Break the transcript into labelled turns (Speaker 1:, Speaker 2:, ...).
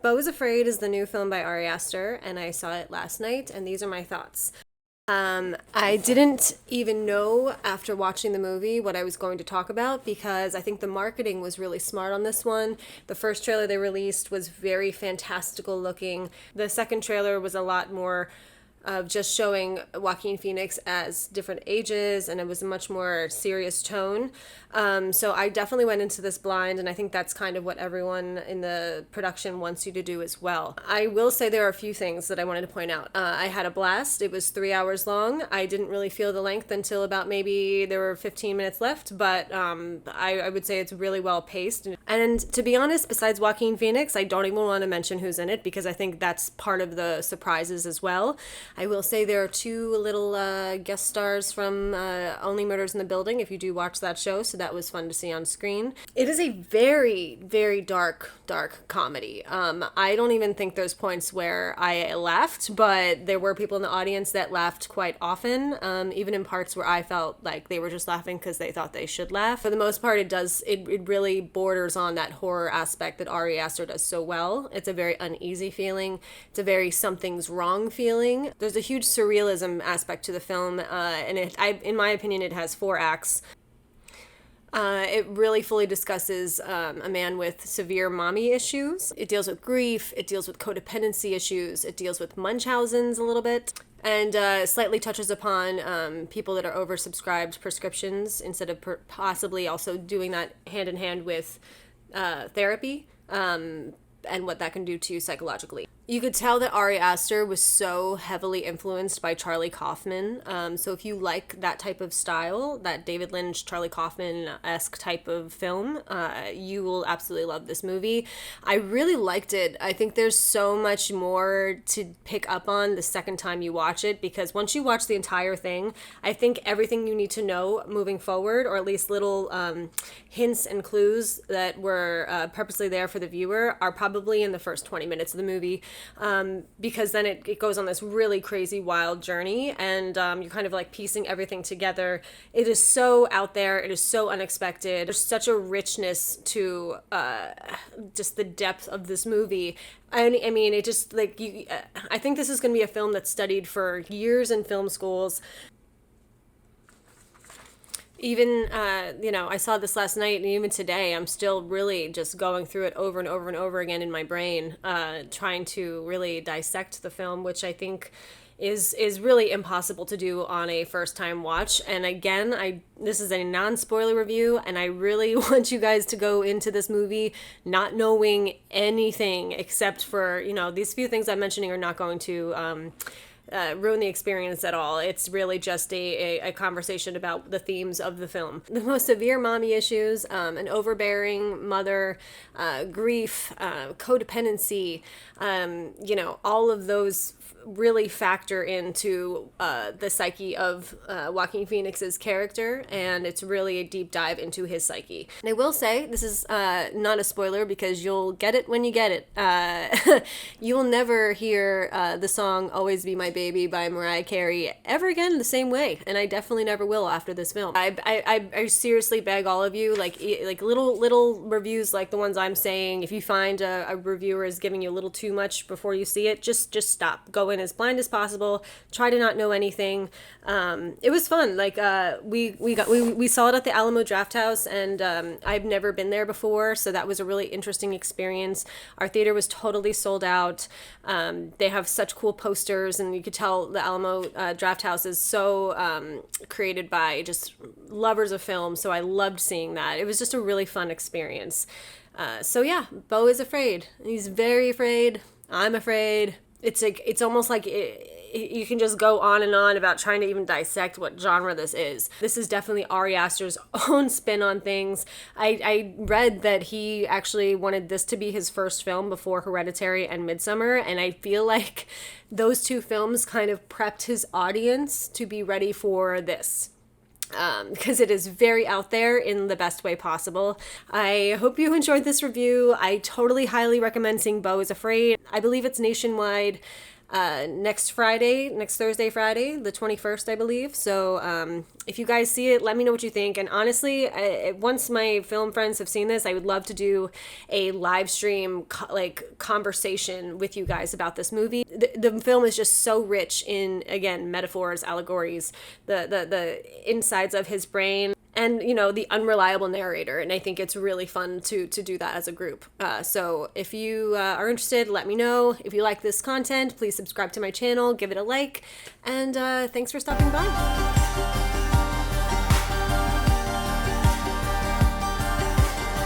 Speaker 1: Beau Is Afraid is the new film by Ari Aster, and I saw it last night, and these are my thoughts. I didn't even know after watching the movie what I was going to talk about because I think the marketing was really smart on this one. The first trailer they released was very fantastical looking. The second trailer was a lot more of just showing Joaquin Phoenix as different ages, and it was a much more serious tone. So I definitely went into this blind, and I think that's kind of what everyone in the production wants you to do as well. I will say there are a few things that I wanted to point out. I had a blast. It was 3 hours long. I didn't really feel the length until about maybe there were 15 minutes left, but I would say it's really well paced. And to be honest, besides Joaquin Phoenix, I don't even want to mention who's in it because I think that's part of the surprises as well. I will say there are two little guest stars from Only Murders in the Building, if you do watch that show, so that was fun to see on screen. It is a very, very dark comedy. I don't even think there's points where I laughed, but there were people in the audience that laughed quite often, even in parts where I felt like they were just laughing because they thought they should laugh. For the most part, it really borders on that horror aspect that Ari Aster does so well. It's a very uneasy feeling. It's a very something's wrong feeling. There's a huge surrealism aspect to the film, and in my opinion, it has 4 acts. It really fully discusses a man with severe mommy issues. It deals with grief, it deals with codependency issues, it deals with Munchausen's a little bit, and slightly touches upon people that are oversubscribed prescriptions instead of possibly also doing that hand in hand with therapy, and what that can do to you psychologically. You could tell that Ari Aster was so heavily influenced by Charlie Kaufman. So if you like that type of style, that David Lynch, Charlie Kaufman-esque type of film, you will absolutely love this movie. I really liked it. I think there's so much more to pick up on the second time you watch it, because once you watch the entire thing, I think everything you need to know moving forward, or at least little hints and clues that were purposely there for the viewer, are probably in the first 20 minutes of the movie. Because then it goes on this really crazy wild journey, and you're kind of like piecing everything together. It is so out there, it is so unexpected. There's such a richness to just the depth of this movie. I mean, it just like I think this is going to be a film that's studied for years in film schools. Even, I saw this last night, and even today, I'm still really just going through it over and over and over again in my brain, trying to really dissect the film, which I think is really impossible to do on a first-time watch. And again, this is a non-spoiler review, and I really want you guys to go into this movie not knowing anything except for, these few things I'm mentioning are not going to ruin the experience at all. It's really just a conversation about the themes of the film. The most severe mommy issues, an overbearing mother, grief, codependency, all of those really factor into the psyche of Joaquin Phoenix's character, and it's really a deep dive into his psyche. And I will say, this is not a spoiler because you'll get it when you get it. You will never hear the song Always Be My Baby by Mariah Carey ever again the same way, and I definitely never will after this film. I seriously beg all of you, like little reviews like the ones I'm saying, if you find a reviewer is giving you a little too much before you see it, just stop. Go in as blind as possible. Try to not know anything. It was fun. Like we saw it at the Alamo Drafthouse, and I've never been there before, so that was a really interesting experience. Our theater was totally sold out. They have such cool posters, and you could tell the Alamo Drafthouse is so created by just lovers of film. So I loved seeing that. It was just a really fun experience. So yeah, Beau is afraid. He's very afraid. I'm afraid. It's almost like you can just go on and on about trying to even dissect what genre this is. This is definitely Ari Aster's own spin on things. I read that he actually wanted this to be his first film before Hereditary and Midsommar, and I feel like those two films kind of prepped his audience to be ready for this. Because it is very out there in the best way possible. I hope you enjoyed this review. I totally highly recommend seeing Beau Is Afraid. I believe it's nationwide. next Thursday, Friday, the 21st, I believe. So if you guys see it, let me know what you think. And honestly, once my film friends have seen this, I would love to do a live stream conversation with you guys about this movie. The film is just so rich in, again, metaphors, allegories, the insides of his brain, and the unreliable narrator. And I think it's really fun to do that as a group. So if you are interested, let me know. If you like this content, please subscribe to my channel, give it a like, and thanks for stopping by.